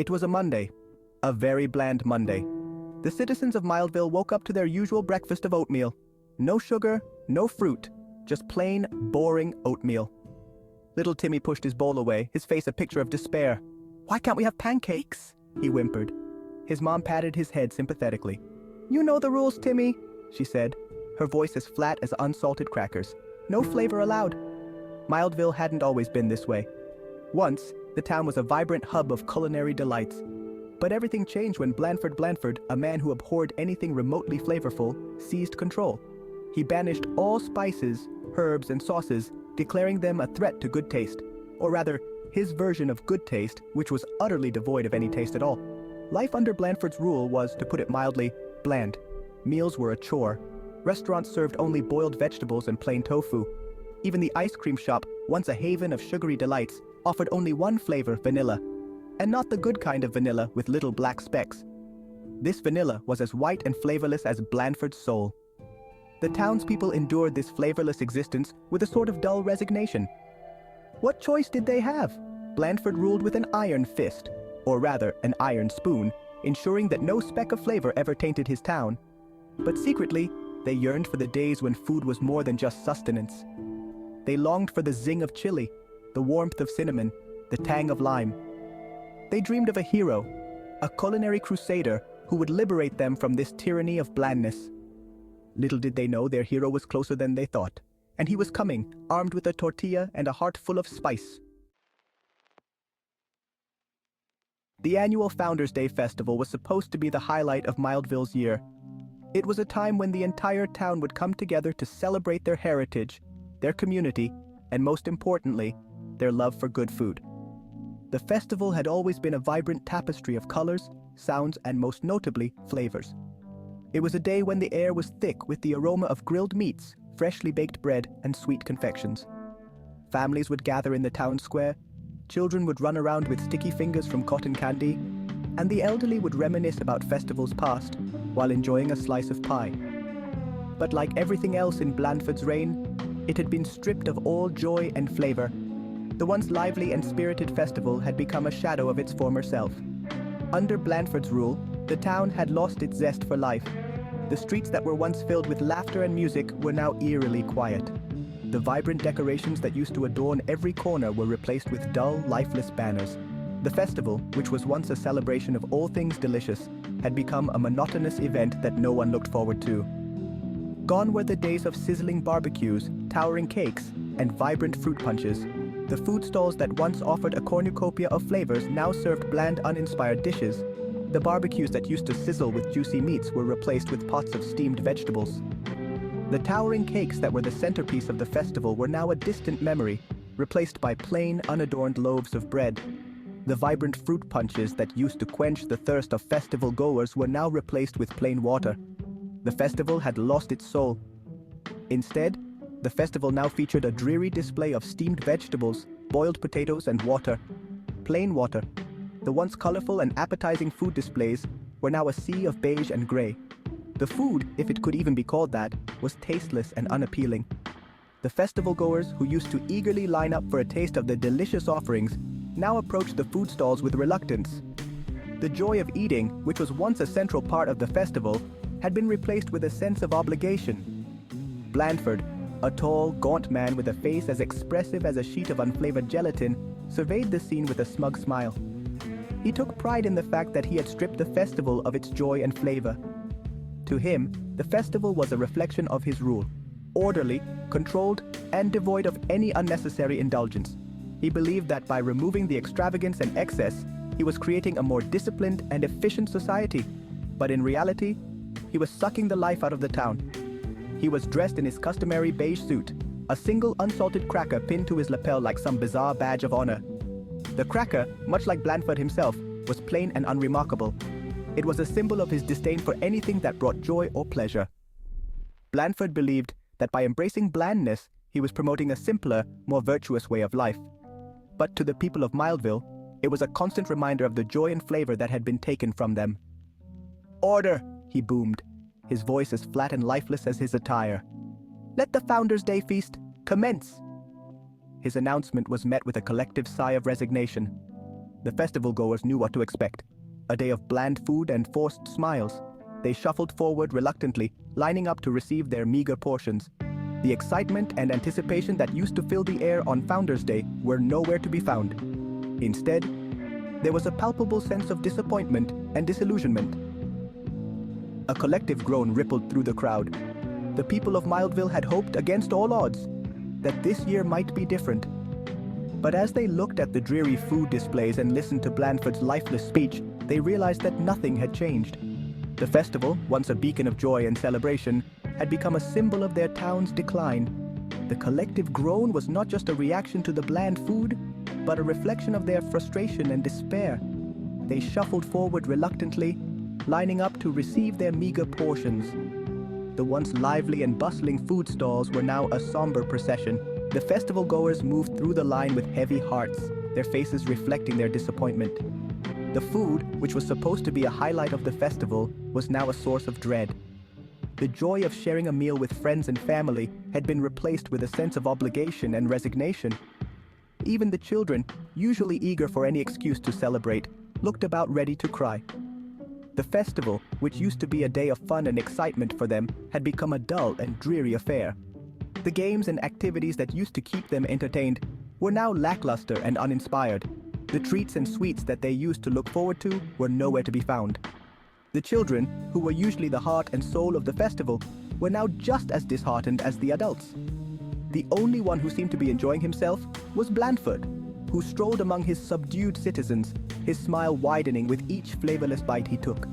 It was a Monday, a very bland Monday. The citizens of Mildville woke up to their usual breakfast of oatmeal. No sugar, no fruit, just plain, boring oatmeal. Little Timmy pushed his bowl away, his face a picture of despair. "Why can't we have pancakes?" he whimpered. His mom patted his head sympathetically. "You know the rules, Timmy," she said, her voice as flat as unsalted crackers. "No flavor allowed." Mildville hadn't always been this way. Once, the town was a vibrant hub of culinary delights. But everything changed when Blandford, a man who abhorred anything remotely flavorful, seized control. He banished all spices, herbs, and sauces, declaring them a threat to good taste. Or rather, his version of good taste, which was utterly devoid of any taste at all. Life under Blandford's rule was, to put it mildly, bland. Meals were a chore. Restaurants served only boiled vegetables and plain tofu. Even the ice cream shop, once a haven of sugary delights, offered only one flavor, vanilla. And not the good kind of vanilla with little black specks. This vanilla was as white and flavorless as Blandford's soul. The townspeople endured this flavorless existence with a sort of dull resignation. What choice did they have? Blandford ruled with an iron fist, or rather, an iron spoon, ensuring that no speck of flavor ever tainted his town. But secretly, they yearned for the days when food was more than just sustenance. They longed for the zing of chili, the warmth of cinnamon, the tang of lime. They dreamed of a hero, a culinary crusader who would liberate them from this tyranny of blandness. Little did they know their hero was closer than they thought, and he was coming, armed with a tortilla and a heart full of spice. The annual Founders' Day Festival was supposed to be the highlight of Mildville's year. It was a time when the entire town would come together to celebrate their heritage, their community, and most importantly, their love for good food. The festival had always been a vibrant tapestry of colors, sounds, and most notably, flavors. It was a day when the air was thick with the aroma of grilled meats, freshly baked bread, and sweet confections. Families would gather in the town square, children would run around with sticky fingers from cotton candy, and the elderly would reminisce about festivals past while enjoying a slice of pie. But like everything else in Blandford's reign, it had been stripped of all joy and flavor. The once lively and spirited festival had become a shadow of its former self. Under Blandford's rule, the town had lost its zest for life. The streets that were once filled with laughter and music were now eerily quiet. The vibrant decorations that used to adorn every corner were replaced with dull, lifeless banners. The festival, which was once a celebration of all things delicious, had become a monotonous event that no one looked forward to. Gone were the days of sizzling barbecues, towering cakes, and vibrant fruit punches. The food stalls that once offered a cornucopia of flavors now served bland, uninspired dishes. The barbecues that used to sizzle with juicy meats were replaced with pots of steamed vegetables. The towering cakes that were the centerpiece of the festival were now a distant memory, replaced by plain, unadorned loaves of bread. The vibrant fruit punches that used to quench the thirst of festival goers were now replaced with plain water. The festival had lost its soul. Instead, the festival now featured a dreary display of steamed vegetables, boiled potatoes, and water. Plain water. The once colorful and appetizing food displays were now a sea of beige and gray. The food, if it could even be called that, was tasteless and unappealing. The festival goers, who used to eagerly line up for a taste of the delicious offerings, now approached the food stalls with reluctance. The joy of eating, which was once a central part of the festival, had been replaced with a sense of obligation. Blandford, a tall, gaunt man with a face as expressive as a sheet of unflavored gelatin, surveyed the scene with a smug smile. He took pride in the fact that he had stripped the festival of its joy and flavor. To him, the festival was a reflection of his rule, orderly, controlled, and devoid of any unnecessary indulgence. He believed that by removing the extravagance and excess, he was creating a more disciplined and efficient society. But in reality, he was sucking the life out of the town. He was dressed in his customary beige suit, a single unsalted cracker pinned to his lapel like some bizarre badge of honor. The cracker, much like Blandford himself, was plain and unremarkable. It was a symbol of his disdain for anything that brought joy or pleasure. Blandford believed that by embracing blandness, he was promoting a simpler, more virtuous way of life. But to the people of Mildville, it was a constant reminder of the joy and flavor that had been taken from them. "Order!" he boomed, his voice as flat and lifeless as his attire. "Let the Founders' Day feast commence!" His announcement was met with a collective sigh of resignation. The festival goers knew what to expect. A day of bland food and forced smiles. They shuffled forward reluctantly, lining up to receive their meager portions. The excitement and anticipation that used to fill the air on Founders' Day were nowhere to be found. Instead, there was a palpable sense of disappointment and disillusionment. A collective groan rippled through the crowd. The people of Mildville had hoped against all odds that this year might be different. But as they looked at the dreary food displays and listened to Blandford's lifeless speech, they realized that nothing had changed. The festival, once a beacon of joy and celebration, had become a symbol of their town's decline. The collective groan was not just a reaction to the bland food, but a reflection of their frustration and despair. They shuffled forward reluctantly, lining up to receive their meager portions. The once lively and bustling food stalls were now a somber procession. The festival goers moved through the line with heavy hearts, their faces reflecting their disappointment. The food, which was supposed to be a highlight of the festival, was now a source of dread. The joy of sharing a meal with friends and family had been replaced with a sense of obligation and resignation. Even the children, usually eager for any excuse to celebrate, looked about ready to cry. The festival, which used to be a day of fun and excitement for them, had become a dull and dreary affair. The games and activities that used to keep them entertained were now lackluster and uninspired. The treats and sweets that they used to look forward to were nowhere to be found. The children, who were usually the heart and soul of the festival, were now just as disheartened as the adults. The only one who seemed to be enjoying himself was Blandford, who strolled among his subdued citizens, his smile widening with each flavorless bite he took.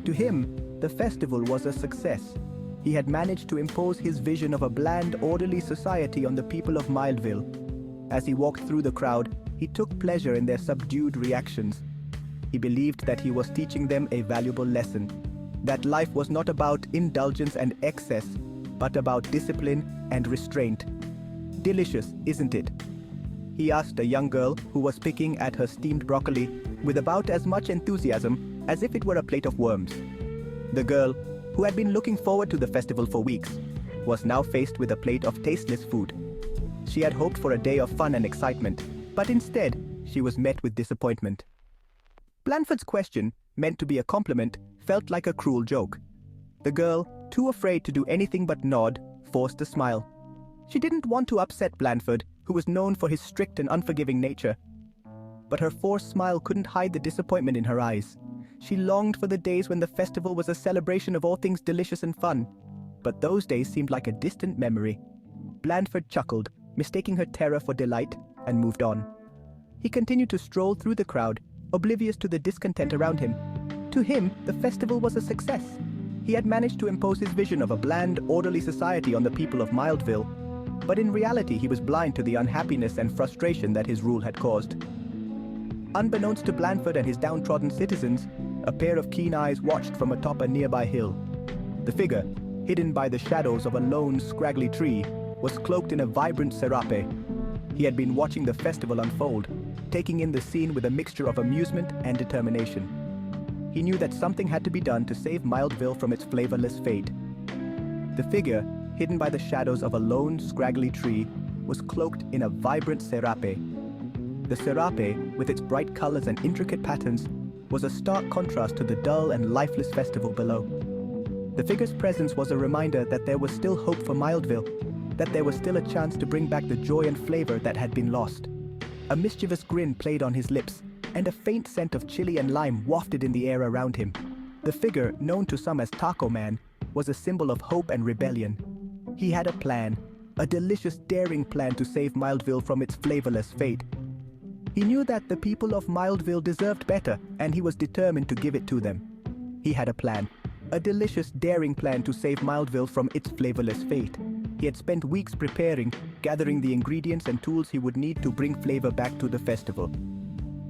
To him, the festival was a success. He had managed to impose his vision of a bland, orderly society on the people of Mildville. As he walked through the crowd, he took pleasure in their subdued reactions. He believed that he was teaching them a valuable lesson, that life was not about indulgence and excess, but about discipline and restraint. Delicious, isn't it? He asked a young girl who was picking at her steamed broccoli with about as much enthusiasm as if it were a plate of worms. The girl, who had been looking forward to the festival for weeks, was now faced with a plate of tasteless food. She had hoped for a day of fun and excitement, but instead, she was met with disappointment. Blandford's question, meant to be a compliment, felt like a cruel joke. The girl, too afraid to do anything but nod, forced a smile. She didn't want to upset Blandford, who was known for his strict and unforgiving nature. But her forced smile couldn't hide the disappointment in her eyes. She longed for the days when the festival was a celebration of all things delicious and fun. But those days seemed like a distant memory. Blandford chuckled, mistaking her terror for delight, and moved on. He continued to stroll through the crowd, oblivious to the discontent around him. To him, the festival was a success. He had managed to impose his vision of a bland, orderly society on the people of Mildville. But in reality, he was blind to the unhappiness and frustration that his rule had caused. Unbeknownst to Blandford and his downtrodden citizens, a pair of keen eyes watched from atop a nearby hill. The figure, hidden by the shadows of a lone, scraggly tree, was cloaked in a vibrant serape. He had been watching the festival unfold, taking in the scene with a mixture of amusement and determination. He knew that something had to be done to save Mildville from its flavorless fate. The figure, hidden by the shadows of a lone, scraggly tree, was cloaked in a vibrant serape. The serape, with its bright colors and intricate patterns, was a stark contrast to the dull and lifeless festival below. The figure's presence was a reminder that there was still hope for Mildville, that there was still a chance to bring back the joy and flavor that had been lost. A mischievous grin played on his lips, and a faint scent of chili and lime wafted in the air around him. The figure, known to some as Taco Man, was a symbol of hope and rebellion. He had a plan, a delicious, daring plan to save Mildville from its flavorless fate. He knew that the people of Mildville deserved better, and he was determined to give it to them. He had a plan, a delicious, daring plan to save Mildville from its flavorless fate. He had spent weeks preparing, gathering the ingredients and tools he would need to bring flavor back to the festival.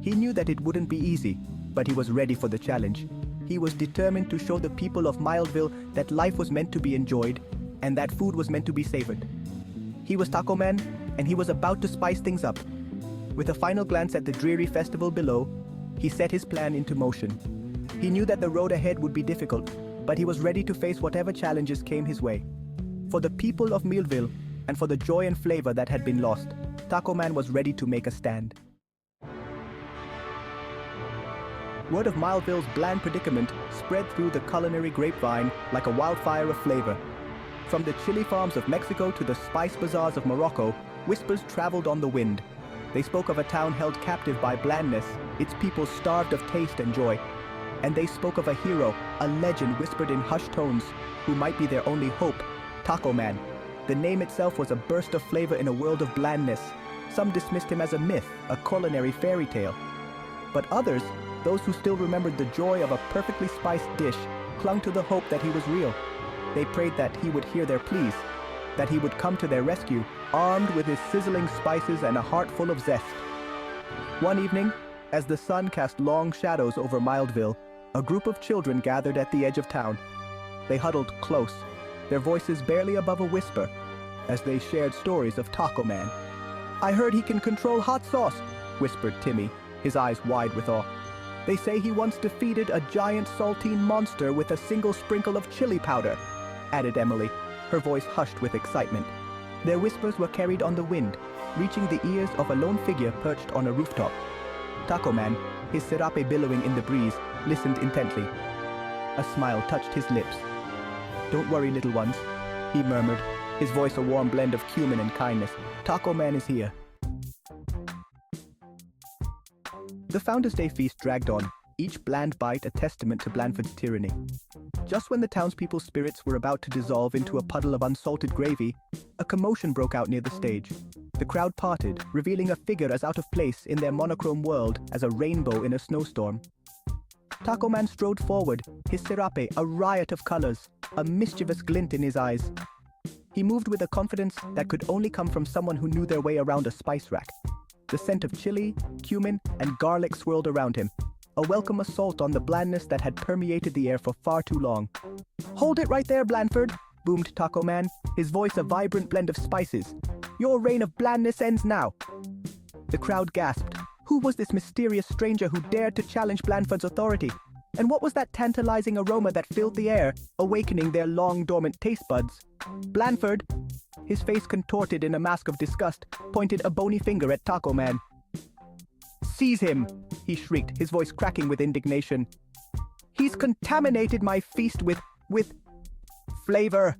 He knew that it wouldn't be easy, but he was ready for the challenge. He was determined to show the people of Mildville that life was meant to be enjoyed, and that food was meant to be savored. He was Taco Man, and he was about to spice things up. With a final glance at the dreary festival below, he set his plan into motion. He knew that the road ahead would be difficult, but he was ready to face whatever challenges came his way. For the people of Mildville, and for the joy and flavor that had been lost, Taco Man was ready to make a stand. Word of Mildville's bland predicament spread through the culinary grapevine like a wildfire of flavor. From the chili farms of Mexico to the spice bazaars of Morocco, whispers traveled on the wind. They spoke of a town held captive by blandness, its people starved of taste and joy. And they spoke of a hero, a legend whispered in hushed tones, who might be their only hope, Taco Man. The name itself was a burst of flavor in a world of blandness. Some dismissed him as a myth, a culinary fairy tale. But others, those who still remembered the joy of a perfectly spiced dish, clung to the hope that he was real. They prayed that he would hear their pleas, that he would come to their rescue, armed with his sizzling spices and a heart full of zest. One evening, as the sun cast long shadows over Mildville, a group of children gathered at the edge of town. They huddled close, their voices barely above a whisper, as they shared stories of Taco Man. "I heard he can control hot sauce," whispered Timmy, his eyes wide with awe. "They say he once defeated a giant saltine monster with a single sprinkle of chili powder," added Emily, her voice hushed with excitement. Their whispers were carried on the wind, reaching the ears of a lone figure perched on a rooftop. Taco Man, his serape billowing in the breeze, listened intently. A smile touched his lips. "Don't worry, little ones," he murmured, his voice a warm blend of cumin and kindness. "Taco Man is here." The Founders' Day feast dragged on, each bland bite a testament to Blandford's tyranny. Just when the townspeople's spirits were about to dissolve into a puddle of unsalted gravy, a commotion broke out near the stage. The crowd parted, revealing a figure as out of place in their monochrome world as a rainbow in a snowstorm. Taco Man strode forward, his serape a riot of colors, a mischievous glint in his eyes. He moved with a confidence that could only come from someone who knew their way around a spice rack. The scent of chili, cumin, and garlic swirled around him, a welcome assault on the blandness that had permeated the air for far too long. "Hold it right there, Blandford," boomed Taco Man, his voice a vibrant blend of spices. "Your reign of blandness ends now." The crowd gasped. Who was this mysterious stranger who dared to challenge Blandford's authority? And what was that tantalizing aroma that filled the air, awakening their long-dormant taste buds? Blandford, his face contorted in a mask of disgust, pointed a bony finger at Taco Man. "Seize him!" he shrieked, his voice cracking with indignation. "He's contaminated my feast with flavor."